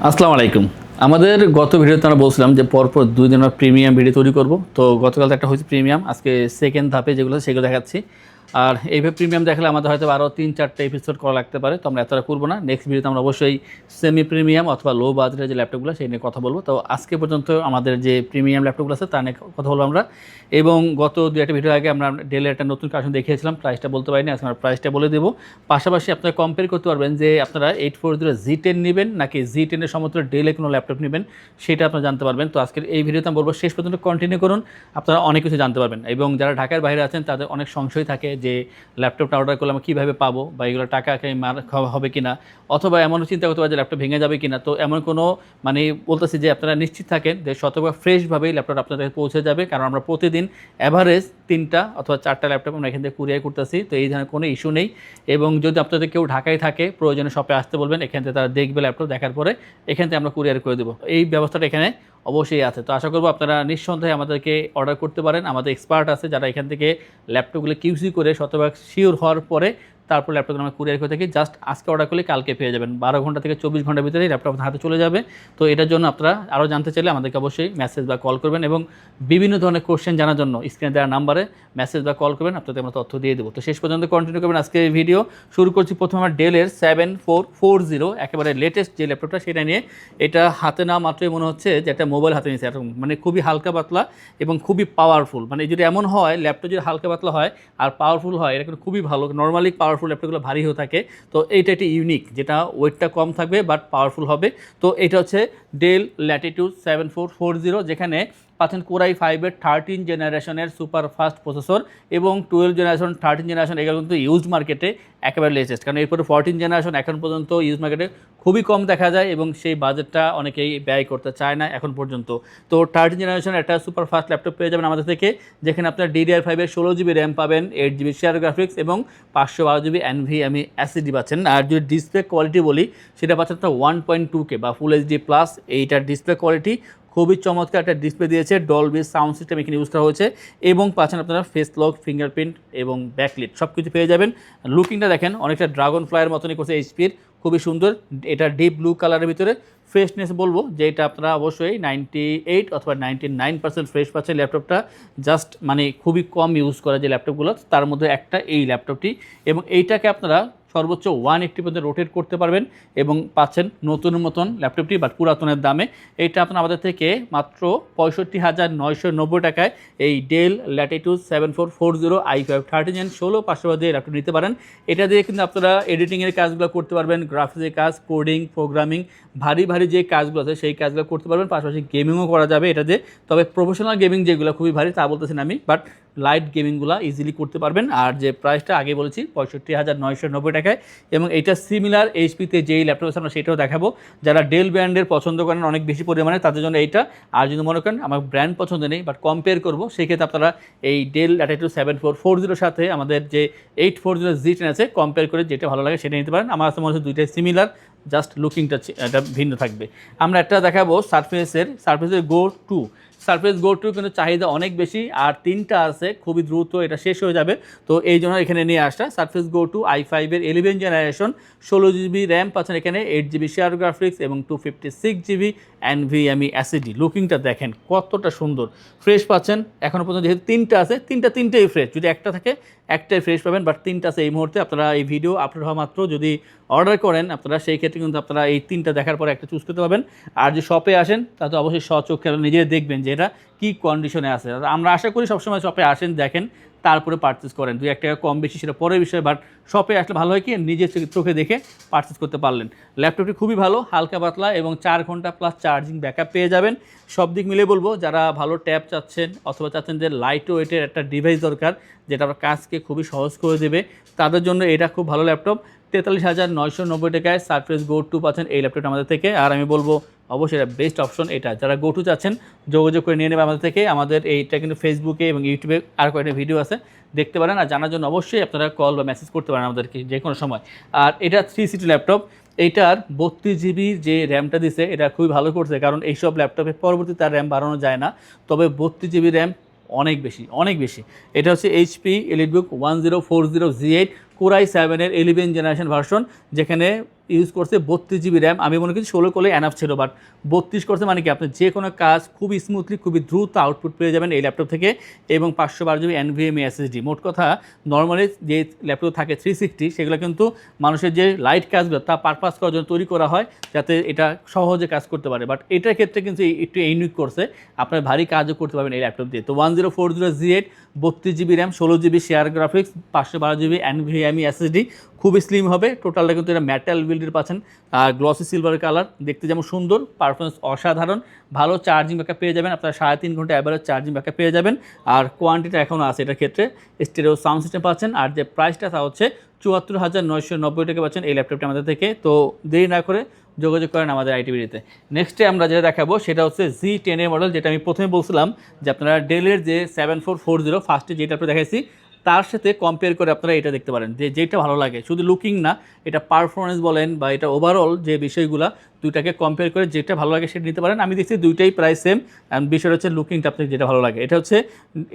আসসালামু আলাইকুম। আমাদের গত ভিডিওতে আমরা বলছিলাম যে পরপর 2 দিন আমরা প্রিমিয়াম ভিডিও তৈরি করব। তো গতকাল একটা হয়েছে প্রিমিয়াম, আজকে সেকেন্ড ধাপে যেগুলো সেগুলো দেখাচ্ছি। আর এইভাবে প্রিমিয়াম দেখালে আমাদের হয়তো আরও 3-4টা এপিসোড করা লাগতে পারে, তো আমরা এতটা করবো না। নেক্সট ভিডিওতে আমরা অবশ্যই সেমি প্রিমিয়াম অথবা লো বাজেটের যে ল্যাপটপগুলো সেই নিয়ে কথা বলবো। তো আজকে পর্যন্ত আমাদের যে প্রিমিয়াম ল্যাপটপগুলো আছে তা নিয়ে কথা বলবো আমরা। এবং গত 2-1টা ভিডিও আগে আমরা ডেলের একটা নতুন কালেকশন দেখিয়েছিলাম, প্রাইসটা বলতে পারিনি, আজকে আমরা প্রাইসটা বলে দেবো। পাশাপাশি আপনারা কম্পেয়ার করতে পারবেন যে আপনারা 840 Z10 নেবেন নাকি Z10 এর সমতুল্য ডেলে কোনো ল্যাপটপ নেবেন, সেটা আপনারা জানতে পারবেন। তো আজকের এই ভিডিওতে আমি বলবো শেষ পর্যন্ত কন্টিনিউ করুন, আপনারা অনেক কিছু জানতে পারবেন। এবং যারা ঢাকার বাইরে আছেন তাদের অনেক সংশয় থাকে যে ল্যাপটপটা অর্ডার করলে আমি কীভাবে পাবো, বা এগুলো টাকা মার খাওয়া হবে কিনা, অথবা এমনও চিন্তা করতে পারে যে ল্যাপটপ ভেঙে যাবে কিনা। তো এমন কোনো বলতেছি যে আপনারা নিশ্চিত থাকেন যে শতভাগ ফ্রেশভাবেই ল্যাপটপ আপনাদের পৌঁছে যাবে, কারণ আমরা প্রতিদিন অ্যাভারেজ 3টা অথবা 4টা ল্যাপটপ আমরা এখান থেকে কুরিয়ার করতেছি। তো এই ধরনের কোনো ইস্যু নেই। এবং যদি আপনাদের কেউ ঢাকায় থাকে, প্রয়োজনে শপে আসতে বলবেন, এখান থেকে তারা দেখবে ল্যাপটপ, দেখার পরে এখান থেকে আমরা কুরিয়ার করে দেবো। এই ব্যবস্থাটা এখানে অবশ্যই আছে। তো আশা করবো আপনারা নিঃসন্দেহে আমাদেরকে অর্ডার করতে পারেন। আমাদের এক্সপার্ট আছে যারা এখান থেকে ল্যাপটপগুলো কিউসি করে শতভাগ শিওর হওয়ার পরে তারপর ল্যাপটপ আমরা কুরিয়ার করে থাকি। জাস্ট আজকে অর্ডার করলে কালকে পেয়ে যাবেন, 12 ঘন্টা থেকে 24 ঘন্টার ভিতরেই ল্যাপটপ আপনার হাতে চলে যাবে। তো এটার জন্য আপনারা আরও জানতে চাইলে আমাদেরকে অবশ্যই মেসেজ বা কল করবেন, এবং বিভিন্ন ধরনের কোশ্চেন জানার জন্য স্ক্রিনে দেওয়া নাম্বারে মেসেজ বা কল করবেন, আপনাদের আমরা তথ্য দিয়ে দেবো। তো শেষ পর্যন্ত কন্টিনিউ করবেন আজকে এই ভিডিও। শুরু করছি প্রথমে আমার ডেলের 7440, একেবারে লেটেস্ট যে ল্যাপটপটা সেটা নিয়ে। এটা হাতে না মাত্রই মনে হচ্ছে যে একটা মোবাইল হাতে নিয়েছে, এরকম খুবই হালকা পাতলা এবং খুবই পাওয়ারফুল। যদি এমন হয় ল্যাপটপ যদি হালকা পাতলা হয় আর পাওয়ারফুল হয়, এটা কিন্তু খুবই ভালো। নর্মালি পাওয়ারফুল ল্যাপটপগুলো ভারী হয়ে থাকে, তো এইটা একটি ইউনিক, যেটা ওয়েটটা কম থাকবে বাট পাওয়ারফুল হবে। তো এটা হচ্ছে ডেল ল্যাটিটিউড 7440, যেখানে পাচ্ছেন কোরাই 5-এর 13 জেনারেশনের সুপার ফাস্ট প্রসেসর এবং 12 জেনারেশন 13 জেনারেশন, এগুলো কিন্তু ইউজড মার্কেটে একেবারে লেটেস্ট। কারণ এরপরে 14 জেনারেশন এখন পর্যন্ত ইউজ মার্কেটে খুবই কম দেখা যায়, এবং সেই বাজেটটা অনেকেই ব্যয় করতে চায় না এখন পর্যন্ত। তো 13 জেনারেশনের একটা সুপার ফাস্ট ল্যাপটপ পেয়ে যাবেন আমাদের থেকে, যেখানে আপনার DDR5-এর 16GB র্যাম পাবেন, 8GB শেয়ার গ্রাফিক্স এবং 512GB NVMe SSD পাচ্ছেন। আর যদি ডিসপ্লে কোয়ালিটি বলি, সেটা পাচ্ছেন আপনার 1.2K বা ফুল এইচডি প্লাস। এইটার ডিসপ্লে কোয়ালিটি খুবই চমৎকার একটা ডিসপ্লে দিয়েছে, ডলবি সাউন্ড সিস্টেম এখানে ইউজ করা হয়েছে, এবং পাচ্ছেন আপনারা ফেস লক, ফিঙ্গারপ্রিন্ট এবং ব্যাকলিট সব কিছু পেয়ে যাবেন। লুকিংটা দেখেন অনেকটা ড্রাগন ফ্লাইয়ের মতনই করছে এইচপির, খুবই সুন্দর। এটা ডিপ ব্লু কালারের ভিতরে ফ্রেশনেস বলবো যে এটা আপনারা অবশ্যই 98 অথবা 99% ফ্রেশ পাচ্ছেন ল্যাপটপটা। জাস্ট খুবই কম ইউজ করা যে ল্যাপটপগুলো, তার মধ্যে একটা এই ল্যাপটপটি। এবং এইটাকে আপনারা সর্বোচ্চ 180 পর্যন্ত রোটেট করতে পারবেন, এবং পাচ্ছেন নতুন মতন ল্যাপটপটি বাট পুরাতনের দামে। এইটা আপনার আমাদের থেকে মাত্র 65,990 টাকায় এই ডেল ল্যাটিটিউড 7440 i5 13 16 500 দিয়ে ল্যাপটপ নিতে পারেন। এটা দিয়ে কিন্তু আপনারা এডিটিংয়ের কাজগুলো করতে পারবেন, গ্রাফিক্সের কাজ, কোডিং, প্রোগ্রামিং, ভারী যে কাজগুলো আছে সেই কাজগুলো করতে পারবেন। পাশাপাশি গেমিংও করা যাবে এটা দিয়ে। তবে প্রফেশনাল গেমিং যেগুলো খুবই ভারী তা বলতেছি না আমি, বাট লাইট গেমিংগুলো ইজিলি করতে পারবেন। আর যে প্রাইসটা আগে বলেছি 65,990 টাকায়, এবং এটা সিমিলার এইচপিতে যেই ল্যাপটপ আছে আমরা সেটাও দেখাবো। যারা ডেল ব্র্যান্ডের পছন্দ করেন অনেক বেশি পরিমাণে, তাদের জন্য এইটা। আর যদি মনে করেন আমার ব্র্যান্ড পছন্দ নেই বাট কম্পেয়ার করবো, সেক্ষেত্রে আপনারা এই ডেল ল্যাটিটিউড 7440 সাথে আমাদের যে 840 Z10 আছে কম্পেয়ার করে যেটা ভালো লাগে সেটা নিতে পারেন। আমার কাছে মনে হচ্ছে দুইটাই সিমিলার, জাস্ট লুকিংটা এটা ভিন্ন থাকবে। আমরা একটা দেখাবো সারফেসের গো 2। সারফেস গো 2 কিন্তু চাহিদা অনেক বেশি, আর 3টা আছে, খুবই দ্রুত এটা শেষ হয়ে যাবে। তো এই জন্য এখানে নিয়ে আসা সারফেস গো 2 i5-এর 11 জেনারেশন, 16GB র্যাম পাচ্ছেন এখানে, 8GB শেয়ার গ্রাফিক্স এবং 256GB NVMe SSD। লুকিংটা দেখেন কতটা সুন্দর, ফ্রেশ পাচ্ছেন। এখনও পর্যন্ত যেহেতু 3টা আছে, তিনটেই ফ্রেশ। যদি একটা থাকে একটাই ফ্রেশ পাবেন, বাট 3টা আছে এই মুহূর্তে। আপনারা এই ভিডিও আপলোড হওয়া মাত্র যদি অর্ডার করেন, আপনারা সেই ক্ষেত্রে কিন্তু আপনারা এই 3টা দেখার পরে একটা চুজ করতে পারবেন। আর যে শপে আসেন তা তো অবশ্যই স্বচক্ষে নিজেরা দেখবেন যে এটা কী কন্ডিশনে আছে। আমরা আশা করি সবসময় শপে আসেন, দেখেন, তারপরে পারচেস করেন। 2-1 টাকা কম বেশি সেটা পরের বিষয়, বাট শপে আসলে ভালো হয় কি নিজের চোখে দেখে পারচেস করতে পারলেন। ল্যাপটপটি খুবই ভালো, হালকা পাতলা, এবং 4 ঘন্টা প্লাস চার্জিং ব্যাকআপ পেয়ে যাবেন। সব দিক মিলে বলবো, যারা ভালো ট্যাব চাচ্ছেন অথবা চাচ্ছেন যে লাইট ওয়েটের একটা ডিভাইস দরকার যেটা আপনার কাজকে খুবই সহজ করে দেবে, তাদের জন্য এটা খুব ভালো ল্যাপটপ। 43,990 টাকায় সারফেস গো 2 পাচ্ছেন এই ল্যাপটপটা আমাদের থেকে। আর আমি বলবো অবশ্যই এটা বেস্ট অপশন। এটা যারা গো 2 চাচ্ছেন যোগাযোগ করে নিয়ে নেবে আমাদের থেকে। আমাদের এইটা কিন্তু ফেসবুকে এবং ইউটিউবে আর কয়েকটা ভিডিও আছে, দেখতে পারেন। আর জানার জন্য অবশ্যই আপনারা কল বা মেসেজ করতে পারেন আমাদেরকে যে কোনো সময়। আর এটা 3 সিটি ল্যাপটপ, এইটার 32GB যে র্যামটা দিছে এটা খুবই ভালো করছে, কারণ এইসব ল্যাপটপে পরবর্তীতে তার র্যাম বাড়ানো যায় না। তবে 32GB র্যাম অনেক বেশি। এটা হচ্ছে HP EliteBook 1040 Z8 কোরাই 7-এর 11 জেনারেশন ভার্সন, যেখানে ইউজ করছে 32 GB র্যাম। আমি মনে করি 16 করলে এনাফ ছিল, বাট 32 করছে মানে কি আপনি যে কোনো কাজ খুবই স্মুথলি খুবই দ্রুত আউটপুট পেয়ে যাবেন এই ল্যাপটপ থেকে। এবং 512 GB NVMe SSD। মোট কথা নর্মালি যে ল্যাপটপ থাকে 360 সেগুলো কিন্তু মানুষের যে লাইট কাজগুলো তা পারপাস করার জন্য তৈরি করা হয় যাতে এটা সহজে কাজ করতে পারে, বাট এটার ক্ষেত্রে কিন্তু একটু ইউনিক করছে, আপনার ভারী কাজও করতে পারবেন এই ল্যাপটপ দিয়ে। তো 1040Z 32 GB RAM, 16 GB share graphics, 512 GB NVMe SSD, খুবই স্লিম হবে। টোটালটা কিন্তু এটা মেটাল বিল্ডের পাচ্ছেন আর গ্লসি সিলভার কালার, দেখতে যেমন সুন্দর, পারফরমেন্স অসাধারণ, ভালো চার্জিং ব্যাকআপ পেয়ে যাবেন আপনারা, 3.5 ঘন্টা অ্যাভারেজ চার্জিং ব্যাকআপ পেয়ে যাবেন। আর কোয়ান্টিটি এখনও আছে এটার ক্ষেত্রে, স্টেরিও সাউন্ড সিস্টেম পাচ্ছেন। আর যে প্রাইসটা তা হচ্ছে 74,990 টাকা পাচ্ছেন এই ল্যাপটপটা আমাদের থেকে। তো দেরি না করে যোগাযোগ করেন আমাদের আইটিভিতে। নেক্সটে আমরা যেটা দেখাবো সেটা হচ্ছে Z10 এর মডেল, যেটা আমি প্রথমে বলছিলাম যে আপনারা ডেলের যে 7440 ফার্স্টে যেটা আপনার দেখাইছি তার সাথে কম্পেয়ার করে আপনারা এটা দেখতে পারেন যে যেটা ভালো লাগে, শুধু লুকিং না, এটা পারফরমেন্স বলেন বা এটা ওভারঅল যে বিষয়গুলো দুইটাকে কম্পেয়ার করে যেটা ভালো লাগে সেটা নিতে পারেন। আমি দেখছি দুইটাই প্রায় সেম, অ্যান্ড বিষয়টা হচ্ছে লুকিংটা আপনার যেটা ভালো লাগে। এটা হচ্ছে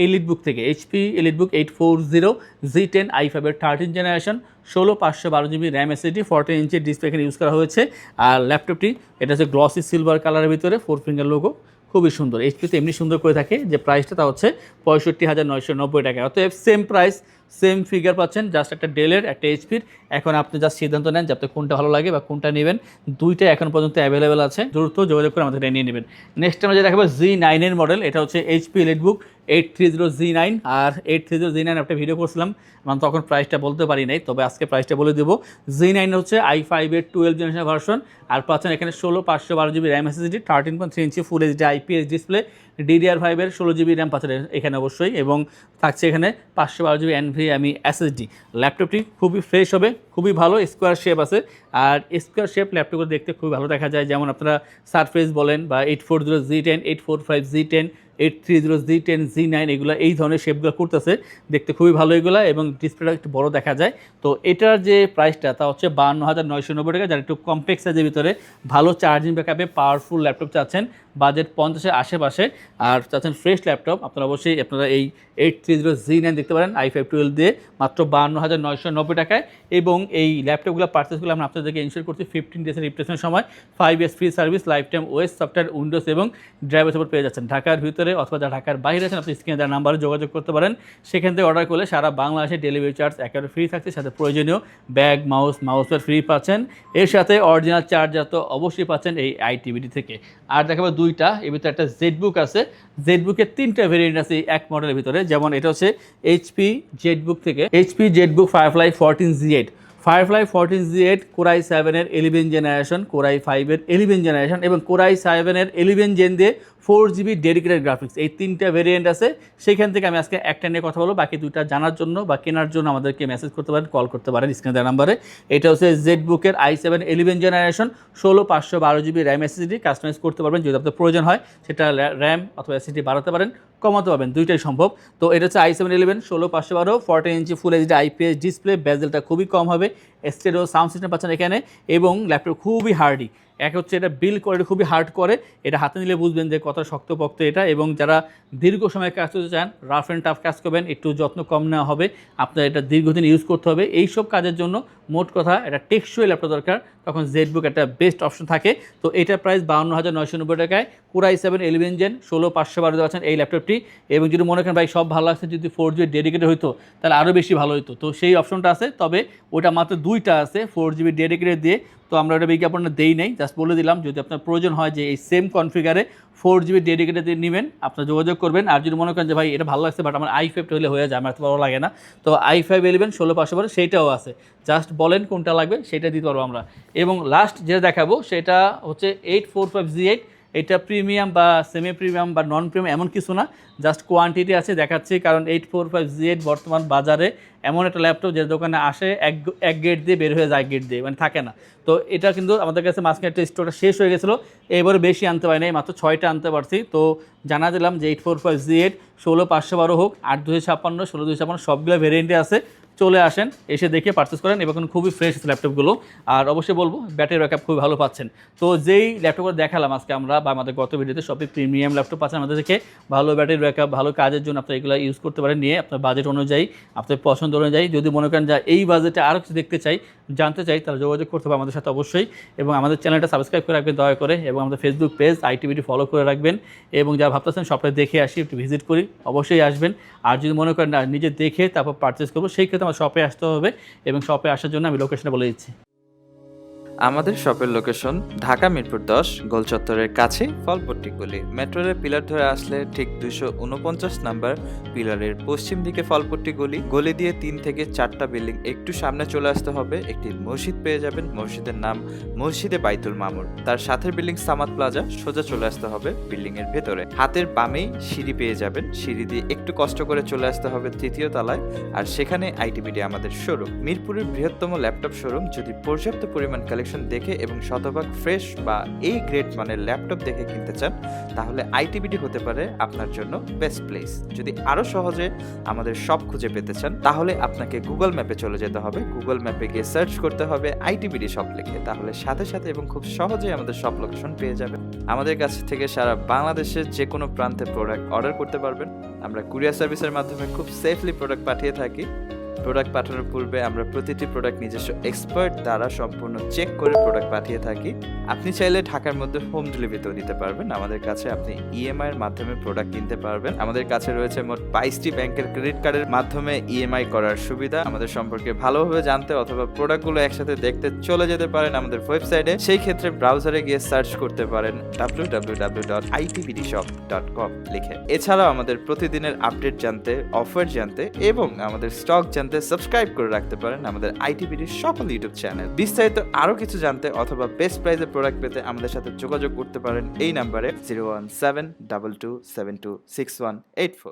এলিটবুক থেকে HP এলিটবুক 840 Z10 i5 এর 13 জেনারেশন, 512 GB র্যাম SSD, 14 ইঞ্চের ডিসপ্লে এখানে ইউজ করা হয়েছে। আর ল্যাপটপটি এটা হচ্ছে গ্লসি সিলভার কালারের ভিতরে 4 ফিঙ্গার লোগো, খুবই সুন্দর। এইচপিতে এমনি সুন্দর করে থাকে যে প্রাইসটা তা হচ্ছে 65,990 টাকা। অতএব সেম প্রাইস সেম ফিগার পাচ্ছেন, জাস্ট একটা ডেলের একটা এইচপির। এখন আপনি জাস্ট সিদ্ধান্ত নেন যে আপনার কোনটা ভালো লাগে বা কোনটা নেবেন, দুইটাই এখন পর্যন্ত অ্যাভেলেবেল আছে, দ্রুত যোগাযোগ করে আমাদের নিয়ে নেবেন। নেক্সট আমরা যেটা দেখাবো Z9 এর মডেল, এটা হচ্ছে HP এলিটবুক 830Z9। আর 830Z9 একটা ভিডিও করছিলাম, মানে তখন প্রাইসটা বলতে পারি নাই, তবে আজকে প্রাইসটা বলে দেবো। Z9 হচ্ছে i5 এর 12 জেনারেশন ভার্সন, আর পাচ্ছেন এখানে 512 GB RAM SSD, 13.3 inch full HD IPS display, DDR5 এর 16 GB র্যাম পাচ্ছেন এখানে অবশ্যই, এবং থাকছে এখানে 512 GB NVMe SSD। ল্যাপটপটি খুবই ফ্রেশ হবে, খুবই ভালো, স্কোয়ার শেপ আছে। আর স্কোয়ার শেপ ল্যাপটপগুলো দেখতে খুবই ভালো দেখা যায়, যেমন আপনারা সারফেস বলেন বা 840Z10, 845Z10, 830Z10, Z9, এগুলো এই ধরনের শেপগুলো করতেছে, দেখতে খুবই ভালো এগুলো, এবং ডিসপ্লেটা একটু বড় দেখা যায়। তো এটার যে প্রাইসটা তা হচ্ছে 52,990 টাকা। যারা একটু কম্প্যাক্ট সাইজের ভিতরে ভালো চার্জিং ব্যাকআপে পাওয়ারফুল ল্যাপটপ চাচ্ছেন, বাজেট 50-এর আশেপাশে, আর চাচ্ছেন ফ্রেশ ল্যাপটপ, আপনারা অবশ্যই আপনারা এই 830Z9 দেখতে পারেন i5 12 দিয়ে মাত্র 52,990 টাকায়। এবং এই ল্যাপটপগুলো পারচেসগুলো আমরা আপনাদেরকে ইনশিওর করছি 15 ডেজের রিপ্লেসমেন্ট সময়, 5 years free service, life time OS software, Windows এবং ড্রাইভার সাপোর্ট পেয়ে যাচ্ছেন। ঢাকার ভিতরে অথবা যারা ঢাকার বাইরে আছেন আপনি স্ক্রিনে দেওয়া নাম্বারে যোগাযোগ করতে পারেন, সেখান থেকে অর্ডার করলে সারা বাংলাদেশে ডেলিভারি চার্জ একেবারে ফ্রি থাকছে, সাথে প্রয়োজনীয় ব্যাগ, মাউসপ্যাড ফ্রি পাচ্ছেন, এর সাথে অরিজিনাল চার্জার তো অবশ্যই পাচ্ছেন এই আইটিভিটি থেকে। আর দেখাবো দুইটা, এর ভিতরে একটা জেডবুক আছে, জেডবুকের 3টা ভেরিয়েন্ট আছে এক মডেলের ভিতরে, যেমন এটা হচ্ছে HP জেডবুক থেকে HP ZBook Firefly 14Z8, Firefly 14Z8 Core i7 এর 11 জেনারেশন, Core i5 এর 11 জেনারেশন এবং Core i7 এর 11 জেন দিয়ে 4GB ডেডিকেটেড গ্রাফিক্স, এই 3টা ভেরিয়েন্ট আছে। সেইখান থেকে আমি আজকে একটা নিয়ে কথা বলবো, বাকি দুইটা জানার জন্য বা কেনার জন্য আমাদেরকে মেসেজ করতে পারেন, কল করতে পারেন স্ক্রিনে দেওয়া নাম্বারে। এটা হচ্ছে জেডবুকের i7 11 generation, 512 GB RAM SSD, customize করতে পারবেন যদি আপনার প্রয়োজন হয়, সেটা র্যাম অথবা SSD বাড়াতে পারেন, কমাতে পারবেন, দুইটাই সম্ভব। তো এটা হচ্ছে i7 11 512, 14 ইঞ্চি ফুল এইচডি IPS ডিসপ্লে, বেজেলটা খুবই কম হবে, স্টেরিও সাউন্ড সিস্টেম পাচ্ছেন এখানে, এবং ল্যাপটপ খুবই হার্ডি। এক হচ্ছে এটা বিল্ড কোয়ালিটি খুবই হার্ড করে, এটা হাতে নিলে বুঝবেন যে কত শক্তপোক্ত এটা। এবং যারা দীর্ঘ সময় কাজ করতে চান, রাফ অ্যান্ড টাফ কাজ করবেন, একটু যত্ন কম নেওয়া হবে, আপনার এটা দীর্ঘদিন ইউজ করতে হবে, এই সব কাজের জন্য মোট কথা এটা টেকসই ল্যাপটপ দরকার, তখন জেডবুক একটা বেস্ট অপশন থাকে। তো এটার প্রাইস 52,990 টাকায়, Core i7 11 জেন 512 আছেন এই ল্যাপটপটি। এবং যদি মনে করেন ভাই সব ভালো লাগছে, যদি 4GB ডেডিকেটেড হইতো তাহলে আরও বেশি ভালো হতো, তো সেই অপশনটা আছে, তবে ওটা মাত্র দুইটা আছে 4GB ডেডিকেটেড দিয়ে। তো আমরা ওটা বিজ্ঞাপনটা দেই নাই, জাস্ট বলে দিলাম যদি আপনার প্রয়োজন হয় যে এই সেম কনফিগারে 4GB ডেডিকেটেড দিয়ে নেবেন, আপনার যোগাযোগ করবেন। আর যদি মনে করেন যে ভাই এটা ভালো লাগছে বাট আমার i5 হলে হয়ে যায়, আমার এত ভালো লাগে না, তো i5 11 512 সেইটাও আছে, জাস্ট বলেন কোনটা লাগবে সেটা দিতে পারবো আমরা। এবং লাস্ট যেটা দেখাবো সেটা হচ্ছে 845Z8, এটা প্রিমিয়াম বা সেমি প্রিমিয়াম বা নন প্রিমিয়াম এমন কিছু না, জাস্ট কোয়ান্টিটি আছে দেখাচ্ছি, কারণ 845Z8 বর্তমান বাজারে এমন একটা ল্যাপটপ যে দোকানে আসে এক গেট দিয়ে বের হয়ে যায়, গেট দিয়ে মানে থাকে না। তো এটা কিন্তু আমাদের কাছে মাঝখানে একটা স্টোরটা শেষ হয়ে গেছিলো, এবারে বেশি আনতে পারি নাই, মাত্র 6টা আনতে পারছি। তো জানা দিলাম যে 845Z8 512 হোক, 8256, 16256 সবগুলো ভেরিয়েন্টে আছে, চলে আসেন, এসে দেখে পারচেস করেন। এবং খুবই ফ্রেশ ল্যাপটপগুলো। আর অবশ্যই বলবো ব্যাটারি ব্যাকআপ খুবই ভালো পাচ্ছেন। তো যেই ল্যাপটপগুলো দেখালাম আজকে আমরা বা আমাদের গত ভিডিওতে, সবই প্রিমিয়াম ল্যাপটপ পাচ্ছেন আমাদের থেকে। ভালো ব্যাটারি ব্যাকআপ, ভালো কাজের জন্য আপনারা এগুলো ইউজ করতে পারেন, নিয়ে আপনার বাজেট অনুযায়ী, আপনার পছন্দ অনুযায়ী। যদি মনে করেন যে এই বাজেটে আরও কিছু দেখতে চাই, জানতে চাই, তাহলে যোগাযোগ করতে হবে আমাদের সাথে অবশ্যই। এবং আমাদের চ্যানেলটা সাবস্ক্রাইব করে রাখবেন দয়া করে, এবং আমাদের ফেসবুক পেজ আইটিবিডি ফলো করে রাখবেন। এবং যা ভাবতেছেন সবটা দেখে আসি, একটু ভিজিট করি, অবশ্যই আসবেন। আর যদি মনে করেন না নিজে দেখে তারপর পারচেস করবো, সেই ক্ষেত্রে আমার শপে আসতে হবে। এবং শপে আসার জন্য আমি লোকেশনটা বলে দিচ্ছি। আমাদের শপের লোকেশন ঢাকা মিরপুর 10 গোল চত্বরের কাছে ফলপট্টি গলি। মেট্রো রেল পিলার ধরে আসলে ঠিক 249 নাম্বার পিলারের পশ্চিম দিকে ফলপট্টি গলি। গলি দিয়ে 3 থেকে 4টা বিল্ডিং একটু সামনে চলে আসতে হবে, একটি মসজিদ পেয়ে যাবেন। মসজিদের নাম মসজিদে বাইতুল মামুর। তার সাথের বিল্ডিং সামাদ প্লাজা। সোজা চলে আসতে হবে বিল্ডিং এর ভেতরে। হাতের বামেই সিঁড়ি পেয়ে যাবেন, সিঁড়ি দিয়ে একটু কষ্ট করে চলে আসতে হবে 3য় তলায়। আর সেখানে আইটিবিডি আমাদের শোরুম, মিরপুরের বৃহত্তম ল্যাপটপ শোরুম। যদি পর্যাপ্ত পরিমাণ কালেকশন দেখে এবং শতভাগ ফ্রেশ বা এই গ্রেড মানের ল্যাপটপ দেখে কিনতে চান, তাহলে আইটিবিডি হতে পারে আপনার জন্য বেস্ট প্লেস। যদি আরো সহজে আমাদের শপ খুঁজে পেতে চান, তাহলে আপনাকে গুগল ম্যাপে চলে যেতে হবে। গুগল ম্যাপে গিয়ে সার্চ করতে হবে আইটিবিডি শপ লিখে, তাহলে সাথে সাথে এবং খুব সহজেই আমাদের শপ লোকেশন পেয়ে যাবেন। আমাদের কাছ থেকে সারা বাংলাদেশের যে কোনো প্রান্তে প্রোডাক্ট অর্ডার করতে পারবেন। আমরা কুরিয়ার সার্ভিসের মাধ্যমে খুব সেফলি প্রোডাক্ট পাঠিয়ে থাকি। প্রোডাক্ট পাঠানোর পূর্বে আমরা প্রতিটি প্রোডাক্ট নিজস্ব এক্সপার্ট দ্বারা সম্পূর্ণ চেক করে প্রোডাক্ট পাঠিয়ে থাকি। আপনি চাইলে ঢাকার মধ্যে হোম ডেলিভারিতেও নিতে পারবেন। আমাদের কাছে আপনি ইএমআই এর মাধ্যমে প্রোডাক্ট কিনতে পারবেন। আমাদের কাছে রয়েছে মোট 22টি ব্যাংকের ক্রেডিট কার্ডের মাধ্যমে ইএমআই করার সুবিধা। আমাদের সম্পর্কে ভালোভাবে জানতে অথবা প্রোডাক্টগুলো একসাথে দেখতে চলে যেতে পারেন আমাদের ওয়েবসাইটে। সেই ক্ষেত্রে ব্রাউজারে গিয়ে সার্চ করতে পারেন www.itbdshop.com লিখে। এছাড়াও আমাদের প্রতিদিনের আপডেট জানতে, অফার জানতে এবং আমাদের স্টক জানতে সাবস্ক্রাইব করে রাখতে পারেন আমাদের আইটিবিডির সকল ইউটিউব চ্যানেল। বিস্তারিত আরো কিছু জানতে অথবা বেস্ট প্রাইসে প্রোডাক্ট পেতে আমাদের সাথে যোগাযোগ করতে পারেন এই নাম্বারে 01722726184।